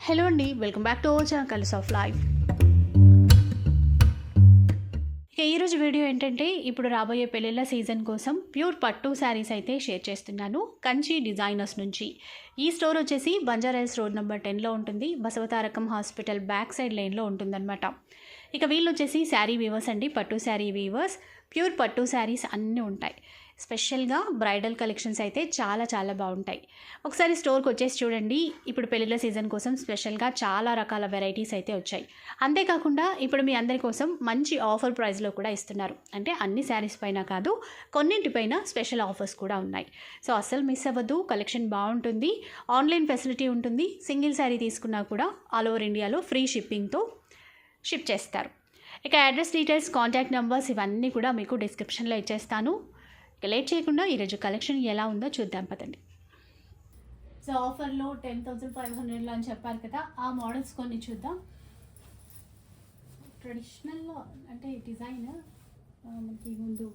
Hello అండి, welcome back to our channel colours of life. ఇక ఈరోజు వీడియో ఏంటంటే, ఇప్పుడు రాబోయే పెళ్ళిళ్ళ సీజన్ కోసం ప్యూర్ పట్టు శారీస్ అయితే షేర్ చేస్తున్నాను కంచి డిజైనర్స్ నుంచి. ఈ స్టోర్ వచ్చేసి బంజారాహిల్స్ రోడ్ నెంబర్ 10లో ఉంటుంది. బసవతారకం హాస్పిటల్ బ్యాక్ సైడ్ లైన్లో ఉంటుందన్నమాట. ఇక వీళ్ళు వచ్చేసి శారీ వీవర్స్ అండి, పట్టు శారీ వీవర్స్. ప్యూర్ పట్టు శారీస్ అన్నీ ఉంటాయి. స్పెషల్గా బ్రైడల్ కలెక్షన్స్ అయితే చాలా చాలా బాగుంటాయి. ఒకసారి స్టోర్కి వచ్చేసి చూడండి. ఇప్పుడు పెళ్ళిళ్ళ సీజన్ కోసం స్పెషల్గా చాలా రకాల వెరైటీస్ అయితే వచ్చాయి. అంతేకాకుండా ఇప్పుడు మీ అందరి కోసం మంచి ఆఫర్ ప్రైస్లో కూడా ఇస్తున్నారు. అంటే అన్ని శారీస్ పైన కాదు, కొన్నింటిపైన స్పెషల్ ఆఫర్స్ కూడా ఉన్నాయి. సో అస్సలు మిస్ అవ్వద్దు. కలెక్షన్ బాగుంటుంది. ఆన్లైన్ ఫెసిలిటీ ఉంటుంది. సింగిల్ శారీ తీసుకున్నా కూడా ఆల్ ఓవర్ ఇండియాలో ఫ్రీ షిప్పింగ్తో షిప్ చేస్తారు. ఇక అడ్రస్ డీటెయిల్స్, కాంటాక్ట్ నెంబర్స్ ఇవన్నీ కూడా మీకు డిస్క్రిప్షన్లో ఇచ్చేస్తాను. ఇక లేట్ చేయకుండా ఈరోజు కలెక్షన్ ఎలా ఉందో చూద్దాం పదండి. సో ఆఫర్లో 10,500 అని చెప్పారు కదా, ఆ మోడల్స్ కొన్ని చూద్దాం. ట్రెడిషనల్లో అంటే డిజైన్ మనకి ముందు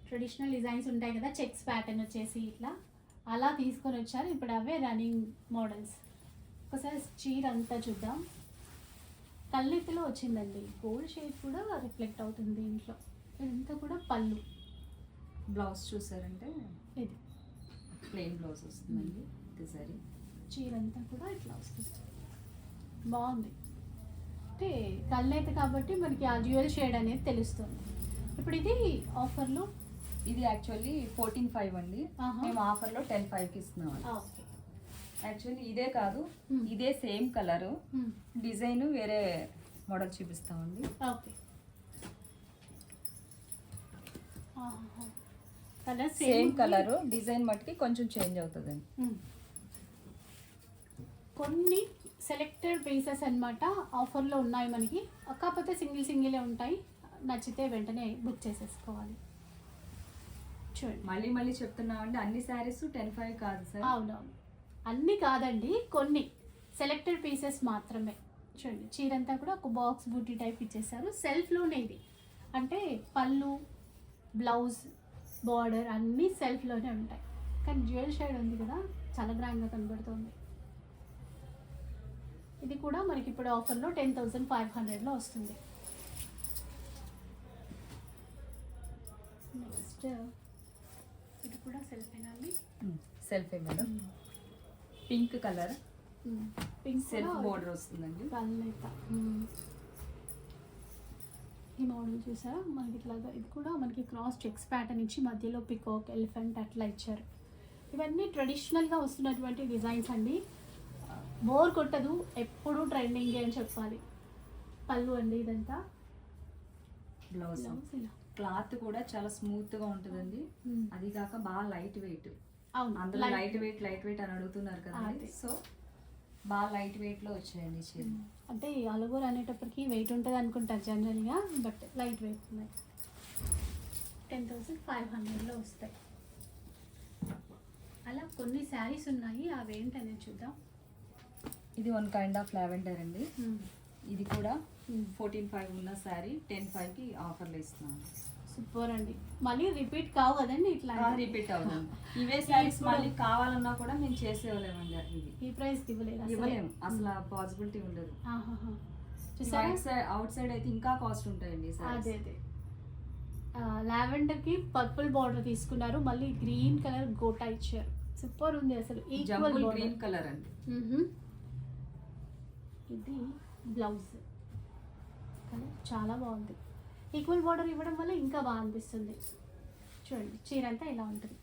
ట్రెడిషనల్ డిజైన్స్ ఉంటాయి కదా, చెక్స్ ప్యాటర్న్ వచ్చేసి ఇట్లా అలా తీసుకొని వచ్చారు. ఇప్పుడు అవే రన్నింగ్ మోడల్స్. ఒకసారి చీర అంతా చూద్దాం. కల్లెత్తులో వచ్చిందండి. గోల్డ్ షేడ్ కూడా రిఫ్లెక్ట్ అవుతుంది దీంట్లో. ఇదంతా కూడా పళ్ళు. బ్లౌజ్ చూసారంటే ఇది ప్లెయిన్ బ్లౌజ్ వస్తుందండి. ఇది సరే చీర అంతా కూడా ఇట్లా వస్తుంది. బాగుంది. అంటే కళ్ళైతే కాబట్టి మనకి ఆ డ్యూయల్ షేడ్ అనేది తెలుస్తుంది. ఇప్పుడు ఇది ఆఫర్లో ఇది యాక్చువల్లీ 14,500 అండి. మేము ఆఫర్లో 10,500కి ఇస్తున్నాం. ఓకే. యాక్చువల్లీ ఇదే కాదు, ఇదే సేమ్ కలరు, డిజైన్ వేరే మోడల్ చూపిస్తామండి. ఓకే. సేమ్ కలరు, డిజైన్ మట్టుకి కొంచెం చేంజ్ అవుతుందండి. కొన్ని సెలెక్టెడ్ పీసెస్ అన్నమాట ఆఫర్లో ఉన్నాయి మనకి. కాకపోతే సింగిలే ఉంటాయి. నచ్చితే వెంటనే బుక్ చేసేసుకోవాలి. చూడండి, మళ్ళీ మళ్ళీ చెప్తున్నామండి, అన్ని శారీస్ 10,500 కాదు సార్. అవునవును, అన్నీ కాదండి, కొన్ని సెలెక్టెడ్ పీసెస్ మాత్రమే. చూడండి, చీరంతా కూడా ఒక బాక్స్ బూటీ టైప్ ఇచ్చేసారు. సెల్ఫ్లోనే ఇది. అంటే పళ్ళు, బ్లౌజ్, బార్డర్ అన్నీ సెల్ఫ్లోనే ఉంటాయి. కానీ జ్యువెల్ షేడ్ ఉంది కదా, చాలా గ్రాండ్గా కనబడుతుంది. ఇది కూడా మనకి ఇప్పుడు ఆఫర్లో 10,500లో వస్తుంది. నెక్స్ట్ ఇది కూడా సెల్ఫేనా అండి? సెల్ఫే madam. Pink colour, pink self border వస్తుందండి. ఈ మోడల్ చూసారా మనకి ఇట్లాగా. ఇది కూడా మనకి క్రాస్ చెక్స్ ప్యాటర్న్ ఇచ్చి మధ్యలో పికాక్, ఎలిఫెంట్ అట్లా ఇచ్చారు. ఇవన్నీ ట్రెడిషనల్గా వస్తున్నటువంటి డిజైన్స్ అండి. బోర్ కొట్టదు, ఎప్పుడు ట్రెండింగ్ అని చెప్పాలి. పళ్ళు అండి ఇదంతా. బ్లౌజ్ ఇలా క్లాత్ కూడా చాలా స్మూత్ గా ఉంటుందండి. అది కాక బాగా లైట్ వెయిట్. అవును, అందులో లైట్ వెయిట్ అని అడుగుతున్నారు కదండి. సో బాగా లైట్ వెయిట్ లో వచ్చాయండి చీర. అంటే ఆల్ ఓవర్ అనేటప్పటికి వెయిట్ ఉంటుంది అనుకుంటారు జనరల్గా, బట్ లైట్ వెయిట్ ఉన్నాయి. 10,500లో వస్తాయి. అలా కొన్ని శారీస్ ఉన్నాయి, అవి ఏంటనేది చూద్దాం. ఇది వన్ కైండ్ ఆఫ్ లావెండర్ అండి. ఇది కూడా 14,500 ఉన్న శారీ 10,500కి ఆఫర్లో ఇస్తున్నాను. సూపర్ అండి. మళ్ళీ రిపీట్ కావు కదండి ఇట్లా? రిపీట్ అవుతుంది. ఇవే శారీస్ మళ్ళీ కావాలన్నా కూడా మేము చేసేవాళ్ళేమండి. ఇది ఈ ప్రైస్కి ఇవ్వలేము, అసలు పాసిబిలిటీ ఉండదు. అవుట్ సైడ్ అయితే ఇంకా కాస్ట్ ఉంటాయండి. అదే అదే. లావెండర్కి పర్పుల్ బార్డర్ తీసుకున్నారు, మళ్ళీ గ్రీన్ కలర్ గోటా ఇచ్చారు. సూపర్ ఉంది అసలు. ఈక్వల్ గ్రీన్ కలర్ అండి. ఇది బ్లౌజ్ కలర్ చాలా బాగుంది. ఈక్వల్ బార్డర్ ఇవ్వడం వల్ల ఇంకా బాగా అనిపిస్తుంది. చూడండి, చీర అంతా ఇలా ఉంటుంది.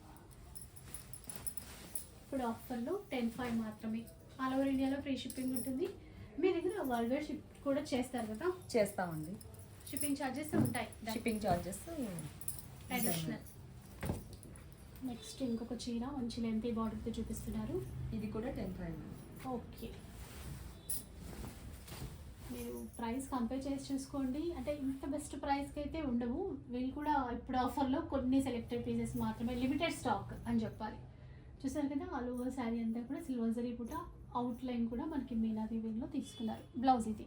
ఇప్పుడు ఆఫర్లో 10,500 మాత్రమే. ఆల్ ఓవర్ ఇండియాలో ఫ్రీ షిప్పింగ్ ఉంటుంది. మీ దగ్గర వరల్డ్ వైడ్ షిప్ కూడా చేస్తారు కదా? చేస్తామండి. షిప్పింగ్ ఛార్జెస్ ఉంటాయి. Shipping charges additional. నెక్స్ట్ ఇంకొక చీర మంచి లెంతీ బార్డర్తో చూపిస్తున్నారు. ఇది కూడా 10,500. ఓకే. మీరు ప్రైస్ కంపేర్ చేసి చూసుకోండి. అంటే ఇంత బెస్ట్ ప్రైస్కి అయితే ఉండవు. వీళ్ళు కూడా ఇప్పుడు ఆఫర్లో కొన్ని సెలెక్టెడ్ పీసెస్ మాత్రమే, లిమిటెడ్ స్టాక్ అని చెప్పాలి. చూసారు కదా, ఆల్ ఓవర్ శారీ అంతా కూడా సిల్వర్ జరీ పూట, అవుట్ లైన్ కూడా మనకి మీనా వీవింగ్లో తీసుకున్నారు. బ్లౌజ్ ఇది.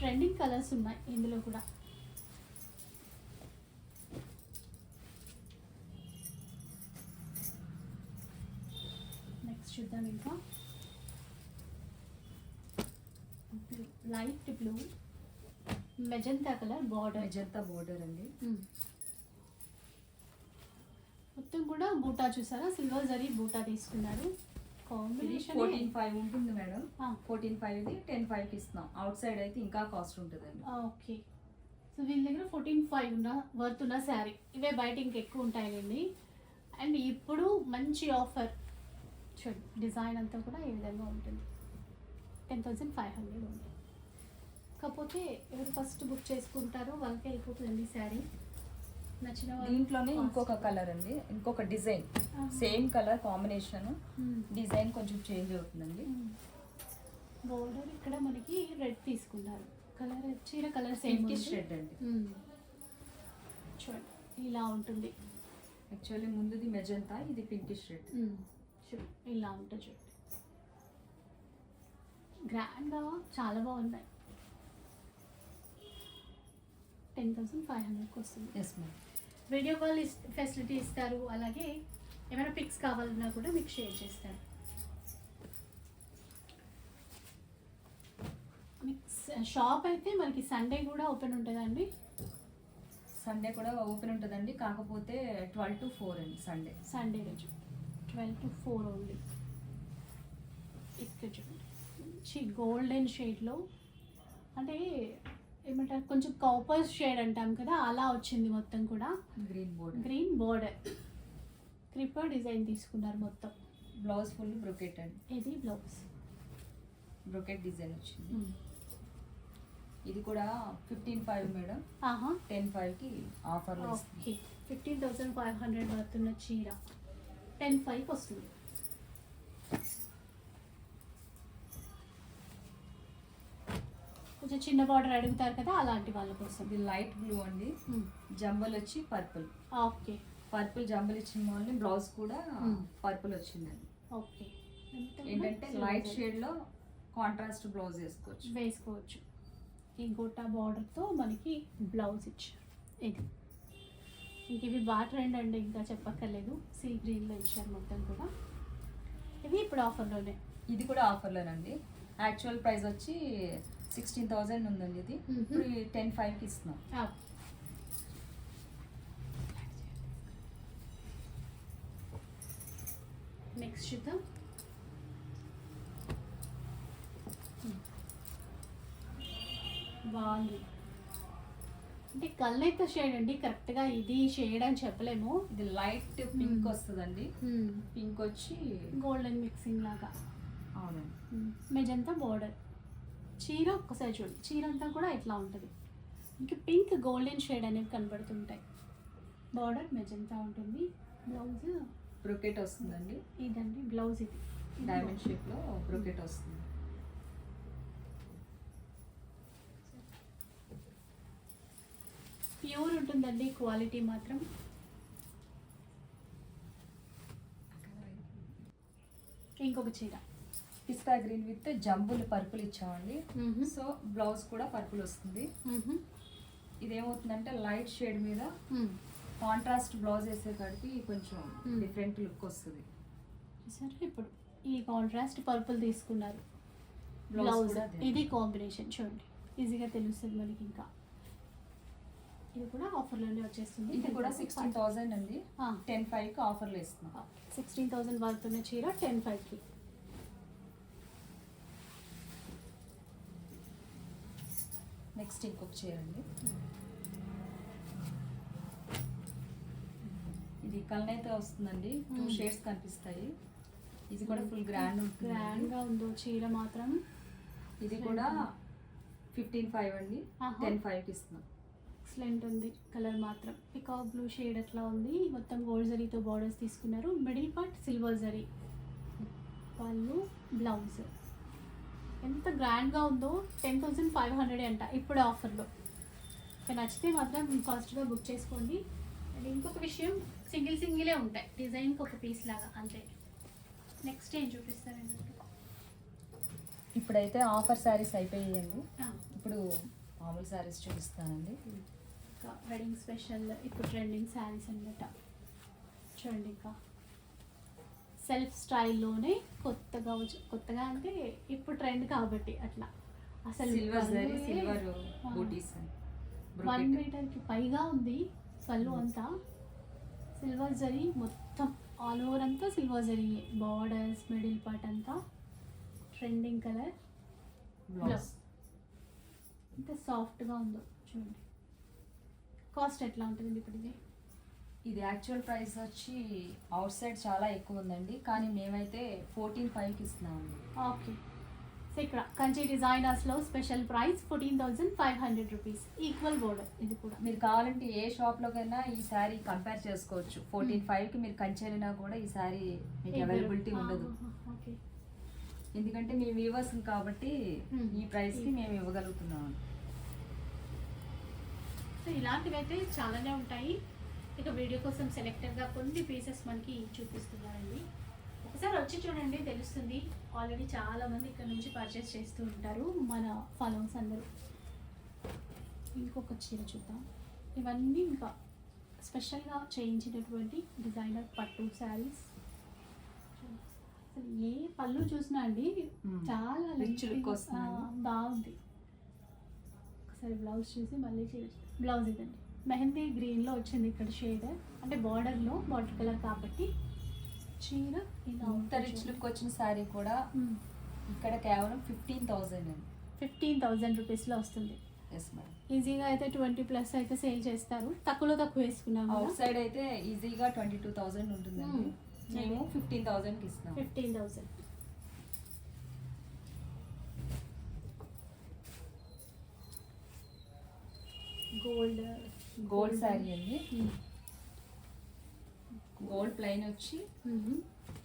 ట్రెండింగ్ కలర్స్ ఉన్నాయి ఇందులో కూడా. నెక్స్ట్ చూద్దాం ఇంకా light blue magenta colour border. Magenta border అండి. మొత్తం కూడా బూటా చూసారా, సిల్వర్ జరీ బూటా తీసుకున్నారు. ఇది కాంబినేషన్ 14,500 ఉంటుంది మేడం. 14,500 ఇది 10,500కి ఇస్తున్నాం. అవుట్ సైడ్ అయితే ఇంకా కాస్ట్ ఉంటుందండి. ఓకే. సో వీళ్ళ దగ్గర 14,500 ఉన్న వర్త్ ఉన్న శారీ. ఇవే బయట ఇంకెక్కువ ఉంటాయండి. అండ్ ఇప్పుడు మంచి ఆఫర్ చూడండి, డిజైన్ అంతా కూడా ఈ విధంగా ఉంటుంది. 10,500 ఉంది. కాకపోతే ఎవరు ఫస్ట్ బుక్ చేసుకుంటారో వాళ్ళకి వెళ్ళిపోతుంది శారీ. నచ్చిన వాళ్ళు దీంట్లోనే ఇంకొక కలర్ అండి, ఇంకొక design, same colour combination, design కొంచెం చేంజ్ అవుతుందండి. బోర్డర్ ఇక్కడ మనకి రెడ్ తీసుకున్నారు. కలర్ చీర కలర్ సేమ్ పింకిష్ రెడ్ అండి. చూడండి ఇలా ఉంటుంది. యాక్చువల్లీ ముందుది మెజంతా, ఇది పింకిష్ రెడ్. చూడండి ఇలా ఉంటుంది. చూడండి గ్రాండ్గా చాలా బాగున్నాయి. 10,500కి వస్తుంది. Yes ma'am. Video call facility ఇస్తారు. అలాగే ఏమైనా పిక్స్ కావాలన్నా కూడా మీకు షేర్ చేస్తారు. షాప్ అయితే మనకి సండే కూడా ఓపెన్ ఉంటుందండి. సండే కూడా ఓపెన్ ఉంటుందండి, కాకపోతే 12 to 4 అండి సండే రోజు 12 to 4 ఓన్లీ. ఇక్కడ చూడండి మంచి గోల్డెన్ షేడ్లో, అంటే ఏమంటారు కొంచెం కాపర్ షేడ్ అంటాం కదా, అలా వచ్చింది మొత్తం కూడా. గ్రీన్ బోర్డర్ క్రిపర్ డిజైన్ తీసుకున్నారు మొత్తం. బ్లౌజ్ ఫుల్ బ్రొకెట్ అండి. ఇది బ్లౌజ్ బ్రొకెట్ డిజైన్ వచ్చింది. ఇది కూడా 15,500 మేడం. 10,500కి ఆఫర్లో ఇస్తుంది. ఓకే. 15,500 పడుతున్న చీర 10,500కి వస్తుంది. కొంచెం చిన్న బార్డర్ అడుగుతారు కదా, అలాంటి వాళ్ళ కోసం. ఇది లైట్ బ్లూ అండి, జంబల్ వచ్చి పర్పుల్. ఓకే. పర్పుల్ జంబల్ ఇచ్చిన వాళ్ళని బ్లౌజ్ కూడా పర్పుల్ వచ్చిందండి. ఓకే. ఏంటంటే లైట్ షేడ్లో కాంట్రాస్ట్ బ్లౌజ్ వేసుకోవచ్చు. ఈ గోటా బార్డర్తో మనకి బ్లౌజ్ ఇచ్చారు. ఇది ఇంక ఇవి బాగా ట్రెండ్ అండి, ఇంకా చెప్పక్కర్లేదు. సీ గ్రీన్లో ఇచ్చారు మొత్తం కూడా. ఇవి ఇప్పుడు ఆఫర్లోనే. ఇది కూడా ఆఫర్లోనండి. యాక్చువల్ ప్రైస్ వచ్చి 16,000 ఉందండి. ఇది ఇప్పుడు 10,500కి ఇస్తున్నాం. నెక్స్ట్ చూద్దాం. బాగుంది. అంటే కళ్ళైతే షేడ్ అండి, కరెక్ట్గా ఇది షేడ్ అని చెప్పలేము. ఇది లైట్ పింక్ వస్తుందండి. పింక్ వచ్చి గోల్డెన్ మిక్సింగ్ లాగా. అవునండి. Magenta border. చీర ఒక్కసారి చూడండి, చీర అంతా కూడా ఇట్లా ఉంటుంది. ఇంక పింక్ గోల్డెన్ షేడ్ అనేవి కనబడుతుంటాయి. బార్డర్ మెజంతా ఉంటుంది. బ్లౌజ్ బ్రొకెట్ వస్తుందండి. ఇదండి బ్లౌజ్. ఇది డైమండ్ షేప్లో బ్రొకెట్ వస్తుంది. ప్యూర్ ఉంటుందండి క్వాలిటీ మాత్రం. ఇంకొక చీర పిస్తా గ్రీన్ విత్ జంబుల్ పర్పుల్ ఇచ్చామండి. సో బ్లౌజ్ కూడా పర్పుల్ వస్తుంది. ఇదేమవుతుందంటే లైట్ షేడ్ మీద కాంట్రాస్ట్ బ్లౌజ్ వేసేకాడికి కొంచెం డిఫరెంట్ లుక్ వస్తుంది. సరే, ఇప్పుడు ఈ కాంట్రాస్ట్ పర్పుల్ తీసుకున్నారు. బ్లౌజ్ ఇది కాంబినేషన్ చూడండి, ఈజీగా తెలుస్తుంది మనకి. ఇంకా ఇది కూడా ఆఫర్లోనే వచ్చేస్తుంది. ఇది కూడా 16,000 అండి. 10,500కి ఆఫర్లో ఇస్తున్నాం. 16,000 పడుతున్న చీర 10,500కి. నెక్స్ట్ ఇంకొక చీర అండి. ఇది కలనైతే వస్తుందండి. 2 షేడ్స్ కనిపిస్తాయి. ఇది కూడా ఫుల్ గ్రాండ్గా ఉందో చీర మాత్రం. ఇది కూడా 15,500 అండి. 10,500కి ఇస్తున్నాం. ఎక్సలెంట్ ఉంది. కలర్ మాత్రం పికాక్ బ్లూ షేడ్ అట్లా ఉంది. మొత్తం గోల్డ్ జరీతో బార్డర్స్ తీసుకున్నారు. Middle part silver zari. వాళ్ళు బ్లౌజ్ ఎంత గ్రాండ్గా ఉందో. 10,500 అంట ఇప్పుడు ఆఫర్లో. నచ్చితే మాత్రం ఫాస్ట్గా బుక్ చేసుకోండి. అండ్ ఇంకొక విషయం, సింగిలే ఉంటాయి, డిజైన్కి ఒక పీస్ లాగా అంతే. నెక్స్ట్ ఏం చూపిస్తారండి? ఇప్పుడైతే ఆఫర్ శారీస్ అయిపోయాయండి. ఇప్పుడు మామూలు శారీస్ చూపిస్తానండి. వెడ్డింగ్ స్పెషల్ ఇప్పుడు ట్రెండింగ్ శారీస్ అనమాట. చూడండి, ఇంకా సెల్ఫ్ స్టైల్లోనే కొత్తగా అంటే ఇప్పుడు ట్రెండ్ కాబట్టి అట్లా అసలు సిల్వర్ జరీ సిల్వర్ బూటీస్ 1 మీటర్కి పైగా ఉంది పళ్ళు అంతా సిల్వర్ జరీ మొత్తం ఆల్ ఓవర్ అంతా silver zari borders middle part అంతా ట్రెండింగ్ కలర్ బ్లౌజ్ ఎంత సాఫ్ట్గా ఉందో చూడండి. కాస్ట్ ఎట్లా ఉంటుంది ఇప్పుడు ఇది? ఇది యాక్చువల్ ప్రైస్ వచ్చి అవుట్ సైడ్ చాలా ఎక్కువ ఉందండి, కానీ మేమైతే 14,500కి ఇస్తున్నామండి. ఓకే, సో ఇక్కడ కంచి డిజైనర్స్లో special price 14,500 rupees, equal border. ఇది కూడా మీరు కావాలంటే ఏ షాప్లోకైనా ఈ శారీ కంపేర్ చేసుకోవచ్చు. 14,500కి మీరు కంచి వెళ్ళినా కూడా ఈ శారీ మీకు అవైలబిలిటీ ఉండదు. ఓకే, ఎందుకంటే మేము వీవర్స్ కాబట్టి ఈ ప్రైస్కి మేము ఇవ్వగలుగుతున్నాం. సో ఇలాంటివి అయితే చాలానే ఉంటాయి. ఇక వీడియో కోసం సెలెక్టెడ్గా కొన్ని పీసెస్ మనకి చూపిస్తున్నారండి. ఒకసారి వచ్చి చూడండి, తెలుస్తుంది. ఆల్రెడీ చాలామంది ఇక్కడ నుంచి పర్చేస్ చేస్తూ ఉంటారు మన ఫాలోవర్స్ అందరూ. ఇంకొక చీర చూద్దాం. ఇవన్నీ ఇంకా స్పెషల్గా చేయించినటువంటి డిజైనర్ పట్టు శారీస్. అసలు ఏ పళ్ళు చూసినా అండి చాలా రిచ్ లుక్ వస్తుంది. బాగుంది. ఒకసారి బ్లౌజ్ చూసి మళ్ళీ చీర. బ్లౌజ్ ఇదండి, మెహందీ గ్రీన్లో వచ్చింది ఇక్కడ షేడ్, అంటే బార్డర్లో బార్డర్ కలర్ కాబట్టి చీర ఇలా ఇంత రిచ్ లుక్ వచ్చిన శారీ కూడా ఇక్కడ కేవలం 15,000 అండి. 15,000 రూపీస్లో వస్తుంది. Yes madam. ఈజీగా అయితే 20+ అయితే సేల్ చేస్తారు. తక్కువ వేసుకున్నాము. అవుట్ సైడ్ అయితే ఈజీగా 22,000 ఉంటుందండి. మేము 15,000కి ఇస్తున్నాం. 15,000. గోల్డ్ శారీ అండి. గోల్డ్ ప్లెయిన్ వచ్చి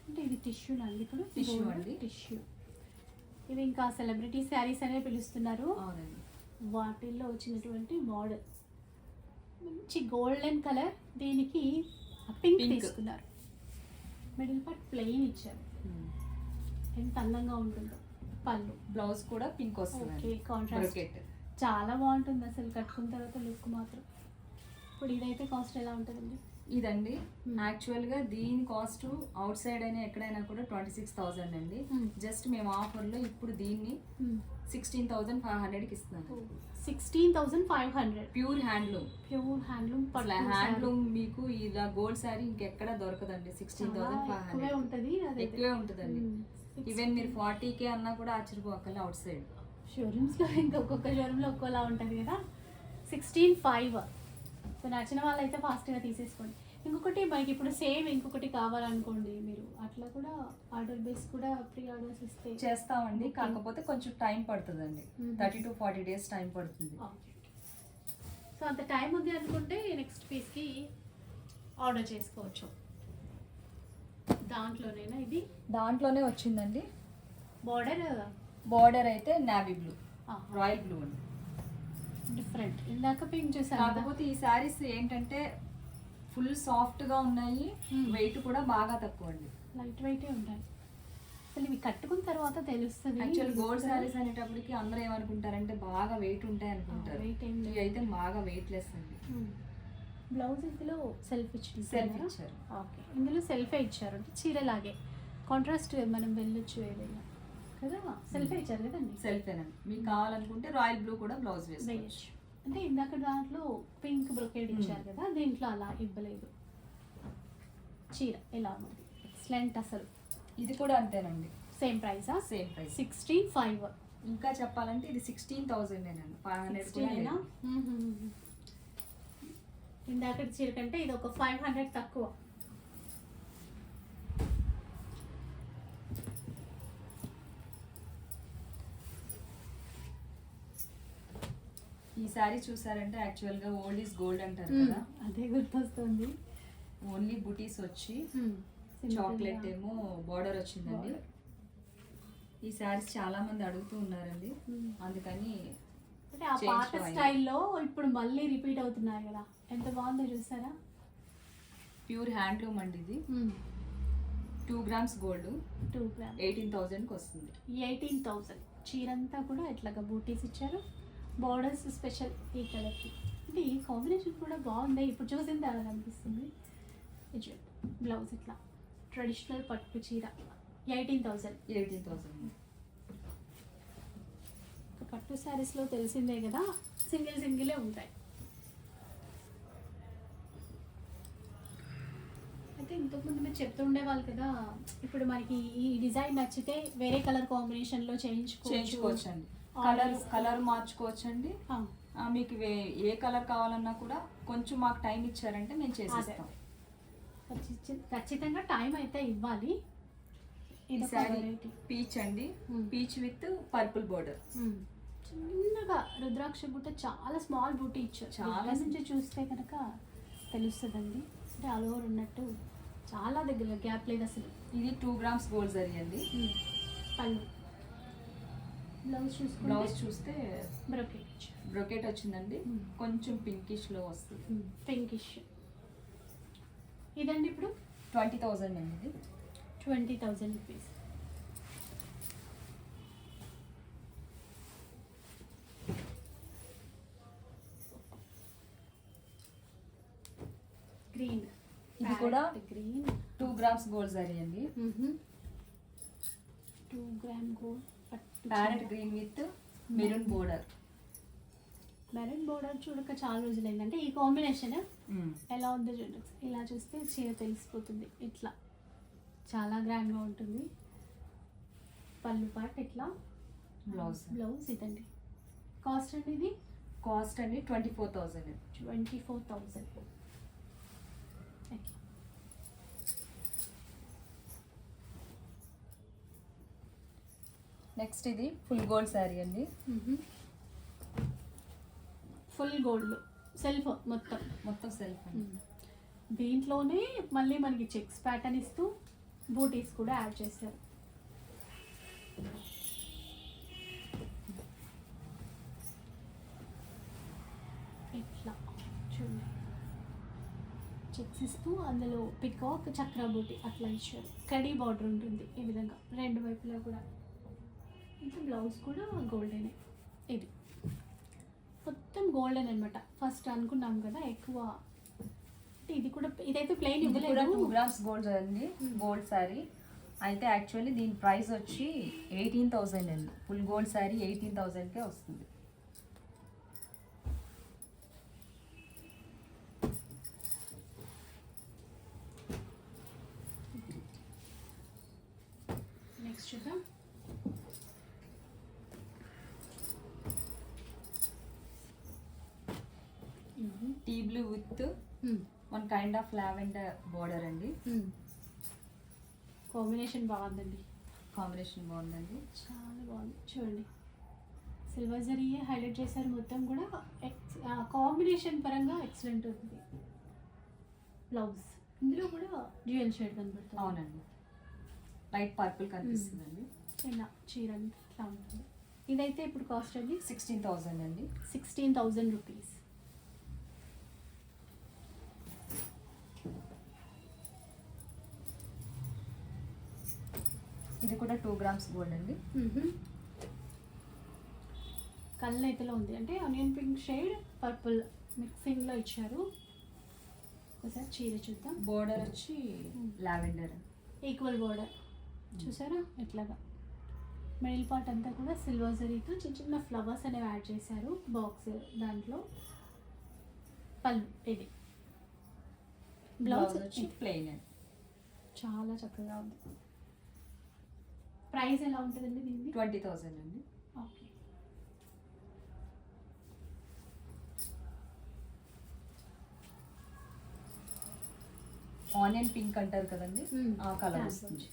అంటే ఇది టిష్యూ అండి. ఇక్కడ టిష్యూ అండి. టిష్యూ. ఇది ఇంకా సెలబ్రిటీ శారీస్ అనే పిలుస్తున్నారు. అవునండి. వాటిల్లో వచ్చినటువంటి మోడల్ మంచి గోల్డెన్ కలర్, దీనికి పింక్ తీసుకున్నారు. మిడిల్ పార్ట్ ప్లెయిన్ ఇచ్చారు. ఎంత అందంగా ఉంటుందో. పళ్ళు బ్లౌజ్ కూడా పింక్ వస్తుంది. ఓకే, కాంట్రాస్ట్ చాలా బాగుంటుంది అసలు. కట్టుకున్న తర్వాత లుక్ మాత్రం. ఇప్పుడు ఇదైతే కాస్ట్ ఎలా ఉంటుందండి? ఇదండి యాక్చువల్గా దీని కాస్ట్ అవుట్ సైడ్ అయినా ఎక్కడైనా కూడా 26,000 అండి. జస్ట్ మేము ఆఫర్లో ఇప్పుడు దీన్ని 16,500కి ఇస్తున్నాము. 16,500. Pure handloom. Pure handloom. Handloom మీకు ఇలా గోల్డ్ శారీ ఇంకెక్కడ దొరకదండి. 16,500 ఉంటుంది. ఎక్కువే ఉంటుందండి. ఈవెన్ మీరు 40K అన్నా కూడా ఆశ్చర్యపోకల్లా అవుట్ సైడ్. షోరూమ్స్లో ఇంకా ఒక్కొక్క షోరూంలో ఒక్కోలా ఉంటుంది కదా. 16,500. సో నచ్చిన వాళ్ళు అయితే ఫాస్ట్గా తీసేసుకోండి. ఇంకొకటి మనకి ఇప్పుడు సేమ్ ఇంకొకటి కావాలనుకోండి, మీరు అట్లా కూడా ఆర్డర్ బేస్ కూడా ప్రీ ఆర్డర్స్ ఇస్తే చేస్తామండి. కాకపోతే కొంచెం టైం పడుతుందండి. 30 to 40 days టైం పడుతుంది. సో అంత టైం ఉంది అనుకుంటే నెక్స్ట్ పీస్కి ఆర్డర్ చేసుకోవచ్చు. దాంట్లోనేనా ఇది? దాంట్లోనే వచ్చిందండి. బార్డర్ అయితే నావీ బ్లూ, రాయల్ బ్లూ అండి. డిఫరెంట్. ఇందాక పింక్ చూసాను. కాకపోతే ఈ శారీస్ ఏంటంటే ఫుల్ సాఫ్ట్ గా ఉన్నాయి. వెయిట్ కూడా బాగా తక్కువ అండి. లైట్ వెయిటే ఉంటాయి. అసలు ఇవి కట్టుకున్న తర్వాత తెలుస్తుంది. యాక్చువల్ గోల్డ్ శారీస్ అనేటప్పటికి అందరూ ఏమనుకుంటారంటే బాగా వెయిట్ ఉంటాయి అనుకుంటారు. ఇవి అయితే బాగా వెయిట్ లెస్ అండి. బ్లౌజ్ ఇందులో సెల్ఫ్ ఇచ్చారు. ఓకే, ఇందులో సెల్ఫే ఇచ్చారు. అంటే చీరలాగే కాంట్రాస్ట్ మనం వెళ్ళొచ్చు ఏదైనా కదా. సెల్ఫే ఇచ్చారు కదండి. సెల్ఫేనండి. మీకు కావాలనుకుంటే రాయల్ బ్లూ కూడా బ్లౌజ్ వేసుకోవచ్చు. అంటే ఇందాక దాంట్లో పింక్ బ్రొకేడ్ ఇచ్చారు కదా, దీంట్లో అలా ఇవ్వలేదు. చీర ఎలా ఉంది? ఎక్సలెంట్ అసలు. ఇది కూడా అంతేనండి. సేమ్ ప్రైసా? Same price. 16,500. ఇంకా చెప్పాలంటే ఇది 16,000 500. ఇందాక చీర కంటే ఇది ఒక 500 తక్కువ. ఈ శారీ చూసారంటే యాక్చువల్గా ఓల్డ్ ఈజ్ గోల్డ్ అంటారు కదా, అదే గుర్తొస్తుంది. ఓన్లీ బుటీస్ వచ్చి చాక్లెట్ ఏమో బార్డర్ వచ్చిందండి. ఈ శారీస్ చాలా మంది అడుగుతూ ఉన్నారండి, అందుకని అంటే ఆ పాత స్టైల్లో ఇప్పుడు మళ్ళీ రిపీట్ అవుతున్నాయి కదా. ఎంత బాగుందో చూసారా. ప్యూర్ హ్యాండ్లూమ్ అండి ఇది. 2 grams గోల్డ్, 2 grams 18,000కి వస్తుంది. 18,000. చీరంతా కూడా ఇట్లాగా బూటీస్ ఇచ్చారు. బార్డర్స్ స్పెషల్ ఈ కలర్కి. అంటే ఈ కాంబినేషన్ కూడా బాగుంది. ఇప్పుడు చూసింది అలా అనిపిస్తుంది. బ్లౌజ్ ఇట్లా ట్రెడిషనల్ పట్టు చీర 18,000. 18,000. పట్టు శారీస్లో తెలిసిందే కదా, సింగిలే ఉంటాయి. అయితే ఇంతకుముందు మీరు చెప్తూ ఉండేవాళ్ళు కదా, ఇప్పుడు మనకి ఈ డిజైన్ నచ్చితే వేరే కలర్ కాంబినేషన్లో చేయించుకోవచ్చండి. కలర్ మార్చుకోవచ్చండి. మీకు ఏ కలర్ కావాలన్నా కూడా కొంచెం మాకు టైం ఇచ్చారంటే మేము చేసేస్తాం. ఖచ్చితంగా టైం అయితే ఇవ్వాలి. ఈ శారీ పీచ్ అండి, పీచ్ విత్ పర్పుల్ బోర్డర్. చిన్నగా రుద్రాక్ష బుట్ట, చాలా స్మాల్ బుట్ట ఇచ్చారు. చాలా నుంచి చూస్తే కనుక తెలుస్తుందండి, అంటే ఆల్ ఓవర్ ఉన్నట్టు చాలా దగ్గర గ్యాప్ లేదు అసలు. ఇది 2 grams గోల్డ్ జరీ అండి. పళ్ళు బ్లౌజ్ చూస్తే బ్రొకెట్ వచ్చిందండి. కొంచెం పింకిష్ లో వస్తుంది. పింకిష్. ఇదండి ఇప్పుడు 20,000 అండి. ఇది 20,000 రూపీస్. గ్రీన్. ఇది కూడా గ్రీన్ 2 grams గోల్డ్ జరీ అండి. 2 gram gold parrot green with maroon border. Maroon border చూడక చాలా రోజులు అయిందంటే ఈ కాంబినేషన్ ఎలా ఉందో చూడండి. ఇలా చూస్తే చీర తెలిసిపోతుంది. ఇట్లా చాలా గ్రాండ్గా ఉంటుంది. పళ్ళు పార్ట్ ఇట్లా, బ్లౌజ్ ఇదండి. కాస్ట్ అండి ఇది? కాస్ట్ అండి 24,000. 24,000. నెక్స్ట్ ఇది ఫుల్ గోల్డ్ శారీ అండి. ఫుల్ గోల్డ్ సెల్ఫ్ మొత్తం సెల్ఫ్. దీంట్లోనే మళ్ళీ మనకి చెక్స్ ప్యాటర్న్ ఇస్తూ బూటీస్ కూడా యాడ్ చేశారు. ఇట్లా చూడండి, చెక్స్ ఇస్తూ అందులో పికాక్ చక్ర బూటీ అట్లా ఇచ్చారు. కడీ బార్డర్ ఉంటుంది ఈ విధంగా రెండు వైపులా కూడా. ఇంకా బ్లౌజ్ కూడా గోల్డెనే. ఇది మొత్తం గోల్డెన్ అనమాట. ఫస్ట్ అనుకున్నాం కదా ఎక్కువ, ఇది కూడా ఇదైతే ప్లెయిన్ ఇవ్వలేదు. 2 grams గోల్డ్ అండి, గోల్డ్ శారీ. అయితే యాక్చువల్లీ దీని ప్రైస్ వచ్చి 18,000 అండి. ఫుల్ గోల్డ్ శారీ 18,000కే వస్తుంది. నెక్స్ట్ చూద్దాం. Tea blue with one kind of lavender border అండి. కాంబినేషన్ బాగుందండి. చాలా బాగుంది. చూడండి, సిల్వర్ జరీయే హైలైట్ చేశారు మొత్తం కూడా. కాంబినేషన్ పరంగా ఎక్సలెంట్ ఉంది. బ్లౌజ్ ఇందులో కూడా డ్యూయల్ షేడ్ కనబడుతుంది. అవునండి, లైట్ పర్పుల్ కనిపిస్తుందండి. ఇలా చీర ఇట్లా ఉంటుంది. ఇదైతే ఇప్పుడు కాస్ట్ అండి 16,000 అండి. 16,000 రూపీస్. ఇది కూడా 2 grams గోల్డ్ అండి. కళ్ళైతేలో ఉంది, అంటే ఆనియన్ పింక్ షేడ్ పర్పుల్ మిక్సింగ్లో ఇచ్చారు. ఒకసారి చీర చూద్దాం. బోర్డర్ వచ్చి లావెండర్, ఈక్వల్ బోర్డర్ చూసారా ఎట్లాగా. మిడిల్ పార్ట్ అంతా కూడా సిల్వర్ జరీతో చిన్న చిన్న ఫ్లవర్స్ అనేవి యాడ్ చేశారు. బాక్స్ దాంట్లో పళ్ళు. ఇది బ్లౌజ్ వచ్చి ప్లెయిన్ అండి. చాలా చక్కగా ఉంది. ప్రైస్ ఎలా ఉంటుందండి దీన్ని? 20,000 అండి. ఓకే. ఆనియన్ పింక్ అంటారు కదండి, ఆ కలర్ వస్తుంది.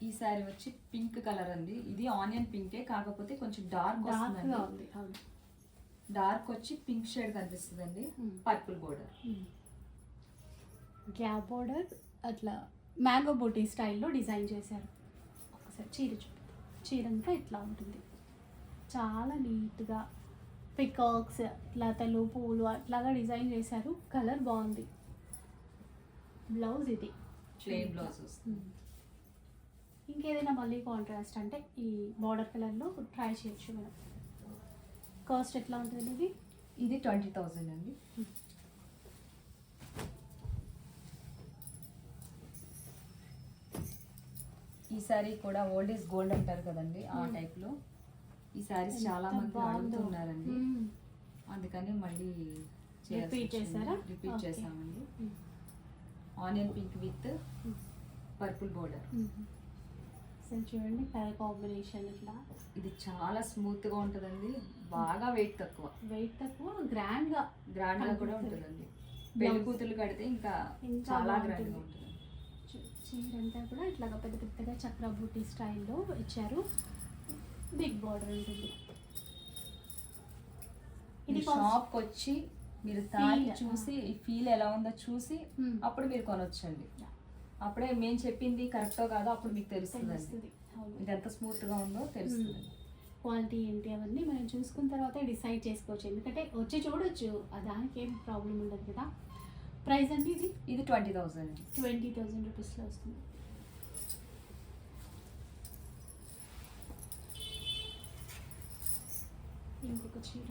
ఈ శారీ వచ్చి పింక్ కలర్ అండి. ఇది ఆనియన్ పింకే, కాకపోతే కొంచెం డార్క్ వస్తుంది. డార్క్ వచ్చి పింక్ షేడ్ కనిపిస్తుందండి. పర్పుల్ బోర్డర్, గ్యాప్ బోర్డర్ అట్లా మ్యాంగో బూటీ స్టైల్లో డిజైన్ చేశారు. ఒకసారి చీర చూపిద్దాం. చీర అంతా ఇట్లా ఉంటుంది, చాలా నీట్గా పికాక్స్ లతలు పూలు అట్లాగా డిజైన్ చేశారు. కలర్ బాగుంది. బ్లౌజ్ ఇది ప్లెయిన్ బ్లౌజ్ వస్తుంది. ఇంకేదైనా మళ్ళీ కాంట్రాస్ట్ అంటే ఈ బార్డర్ కలర్లో ట్రై చేయొచ్చు మనం. కాస్ట్ ఎట్లా ఉంటుంది ఇది? ఇది 20,000 అండి. ఈ సారీ కూడా ఓల్డ్ ఈజ్ గోల్డ్ అంటారు కదండి, ఆ టైప్లో ఈ సారీస్ చాలా మంది అడుగుతున్నారండి. అందుకని మళ్ళీ రిపీట్ చేశారా? రిపీట్ చేసామండి. Onion pink with purple border. అసలు చూడండి కలర్ కాంబినేషన్ ఇట్లా. ఇది చాలా స్మూత్ గా ఉంటుందండి, బాగా వెయిట్ తక్కువ గ్రాండ్ గా కూడా ఉంటుందండి. పెళ్లి కూతురు కడితే ఇంకా చాలా గ్రాండ్ గా ఉంటుంది. చీర అంతా కూడా ఇట్లాగా పెద్ద పెద్దగా చక్ర బూటీ స్టైల్లో ఇచ్చారు. బిగ్ బార్డర్ ఉంటుంది. ఇది షాప్కి వచ్చి మీరు తాకి చూసి ఈ ఫీల్ ఎలా ఉందో చూసి అప్పుడు మీరు కొనొచ్చండి. అప్పుడే మేము చెప్పింది కరెక్టో కాదో అప్పుడు మీకు తెలుస్తుంది. ఇది ఎంత స్మూత్ గా ఉందో తెలుస్తుంది. క్వాలిటీ ఏంటి అవన్నీ మనం చూసుకున్న తర్వాత డిసైడ్ చేసుకోవచ్చు. ఎందుకంటే వచ్చి చూడొచ్చు, దానికి ఏం ప్రాబ్లం ఉండదు కదా. ప్రైస్ అండి ఇది 20,000. 20,000 రూపీస్లో వస్తుంది. ఇంకొక చీర,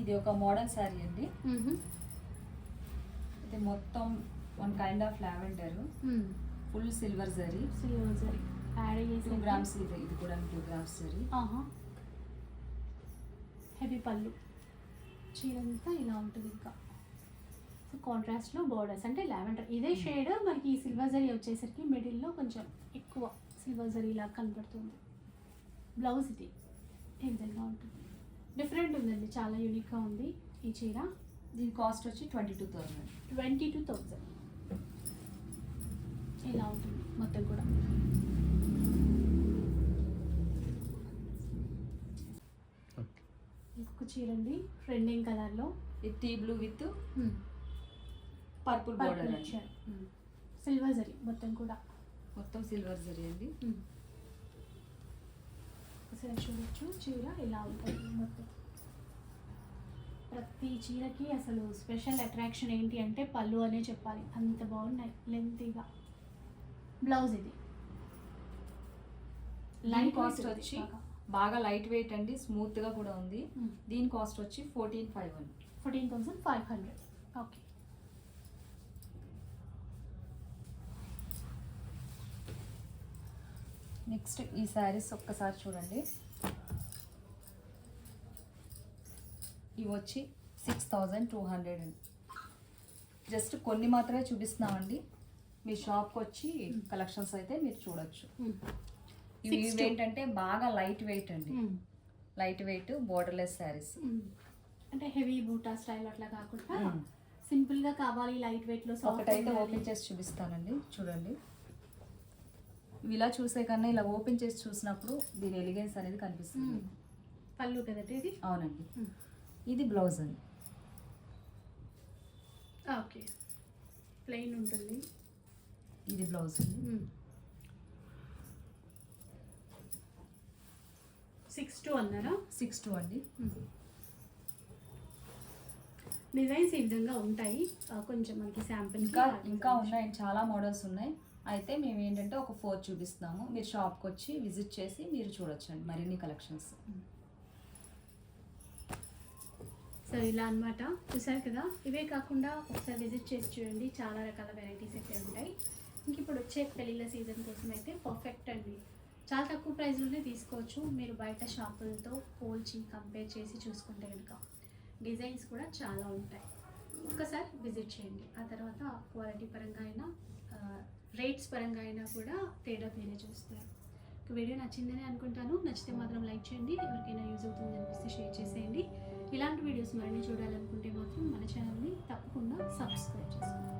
ఇది ఒక మోడల్ శారీ అండి. ఇది మొత్తం one kind of lavender, full silver zari add చేసి 2 grams. ఇది కూడా 2 grams జరీ. హెవీ పళ్ళు. చీర అంతా ఇలా ఉంటుంది. ఇంకా సో కాంట్రాస్ట్లో బార్డర్స్ అంటే లావెండర్ ఇదే షేడ్. మనకి సిల్వర్ జరీ వచ్చేసరికి మిడిల్లో కొంచెం ఎక్కువ సిల్వర్ జరీ లాగా కనబడుతుంది. బ్లౌజ్ ఇది ఈ విధంగా ఉంటుంది. డిఫరెంట్ ఉందండి, చాలా యూనిక్గా ఉంది ఈ చీర. దీని కాస్ట్ వచ్చి 22,000. 22,000 ఇలా ఉంటుంది మొత్తం కూడా. ఇంకొక చీర అండి, ట్రెండింగ్ కలర్లో. ఇది tea blue with purple border అండి. సిల్వర్ జరీ మొత్తం కూడా, మొత్తం సిల్వర్ జరీ అండి. ఒకసారి చూడొచ్చు చీర ఇలా ఉంటుంది మొత్తం. ప్రతి చీరకి అసలు స్పెషల్ అట్రాక్షన్ ఏంటి అంటే పళ్ళు అనే చెప్పాలి, అంత బాగున్నాయి లెంతీగా. బ్లౌజ్ ఇది లైట్ కాస్ట్ వచ్చి బాగా లైట్ వెయిట్ అండి, స్మూత్ గా కూడా ఉంది. దీని కాస్ట్ వచ్చి 14,500. ఓకే. నెక్స్ట్ ఈ శారీస్ ఒక్కసారి చూడండి. ఇవి వచ్చి 6,200 అండి. జస్ట్ కొన్ని మాత్రమే చూపిస్తున్నామండి. మీ షాప్కి వచ్చి కలెక్షన్స్ అయితే మీరు చూడొచ్చు. ఇవి ఏంటంటే బాగా లైట్ వెయిట్ అండి, లైట్ వెయిట్ బోర్డర్లెస్ శారీస్. అంటే హెవీ బూటా స్టైల్ అట్లా కాకుండా సింపుల్గా కావాలి లైట్ వెయిట్లో. ఒకటైతే ఓపెన్ చేసి చూపిస్తానండి, చూడండి. ఇవి ఇలా చూసే కన్నా ఇలా ఓపెన్ చేసి చూసినప్పుడు దీని ఎలిగెన్స్ అనేది కనిపిస్తుంది. పళ్ళు కదండి ఇది? అవునండి. ఇది బ్లౌజ్ అండి. ఓకే, ప్లెయిన్ ఉంటుంది. ఇది బ్లౌజ్ అండి. 6,200 అన్నారా? 6,200 అండి. డిజైన్స్ ఈ విధంగా ఉంటాయి. కొంచెం మనకి శాంపిల్ ఇంకా ఉన్నాయండి, చాలా మోడల్స్ ఉన్నాయి. అయితే మేము ఏంటంటే ఒక 4 చూపిస్తున్నాము. మీరు షాప్కి వచ్చి విజిట్ చేసి మీరు చూడొచ్చండి మరిన్ని కలెక్షన్స్. సో ఇలా అన్నమాట, చూసారు కదా. ఇవే కాకుండా ఒకసారి విజిట్ చేసి చూడండి, చాలా రకాల వెరైటీస్ అయితే ఉంటాయి. ఇంక ఇప్పుడు వచ్చే పెళ్ళిళ్ళ సీజన్ కోసం అయితే పర్ఫెక్ట్ అండి. చాలా తక్కువ ప్రైస్లోనే తీసుకోవచ్చు. మీరు బయట షాపులతో పోల్చి కంపేర్ చేసి చూసుకుంటే కనుక డిజైన్స్ కూడా చాలా ఉంటాయి. ఒక్కసారి విజిట్ చేయండి. ఆ తర్వాత క్వాలిటీ పరంగా అయినా రేట్స్ పరంగా అయినా కూడా తేడా వేరే చూస్తారు. వీడియో నచ్చిందని అనుకుంటాను. నచ్చితే మాత్రం లైక్ చేయండి. ఎవరికైనా యూజ్ అవుతుంది అనిపిస్తే షేర్ చేసేయండి. ఇలాంటి వీడియోస్ మరిన్ని చూడాలనుకుంటే మాత్రం మన ఛానల్ని తప్పకుండా సబ్స్క్రైబ్ చేసుకోండి.